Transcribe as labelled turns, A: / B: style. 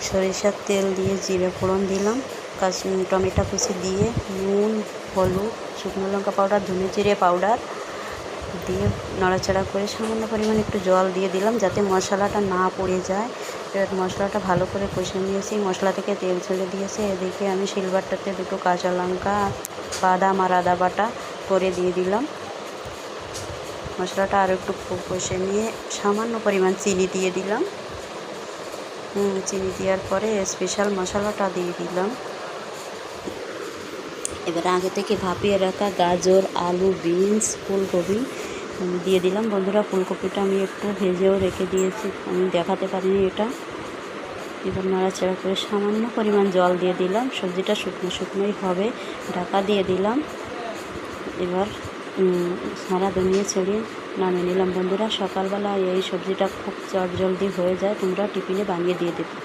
A: সরিষার তেল দিয়ে জিরে ফোড়ন দিলাম, টমেটো কুচি দিয়ে নুন, হলুদ, শুকনো লঙ্কা পাউডার, ধনে জিরে পাউডার দিয়ে নাড়াচাড়া করে সামান্য পরিমাণে একটু জল দিয়ে দিলাম যাতে মশলাটা না পড়ে যায়। এবার মশলাটা ভালো করে কষে নিয়েছি, মশলা থেকে তেল ছেড়ে দিয়েছে। এদিকে আমি শিলবাটাতে দুটো কাঁচা লঙ্কা, বাদাম আর আদা বাটা করে দিয়ে দিলাম। মশলাটা আরও একটু কষে নিয়ে সামান্য পরিমাণ চিনি দিয়ে দিলাম। চিনি দেওয়ার পরে স্পেশাল মশলাটা দিয়ে দিলাম। এবার আগে থেকে ভাপিয়ে রাখা গাজর, আলু, বিনস, ফুলকপি দিয়ে দিলাম। বন্ধুরা, ফুলকপিটা আমি একটু ভেজেও রেখে দিয়েছি, আমি দেখাতে পারিনি এটা। এবার নাড়াচাড়া করে সামান্য পরিমাণ জল দিয়ে দিলাম, সবজিটা শুকনো শুকনোই হবে। ঢাকা দিয়ে দিলাম। এবার সারা দুনিয়া ছড়িয়ে নামিয়ে নিলাম। বন্ধুরা, সকালবেলা এই সবজিটা খুব চটজলদি হয়ে যায়, তোমরা টিফিনে বানিয়ে দিয়ে দিতে পারো।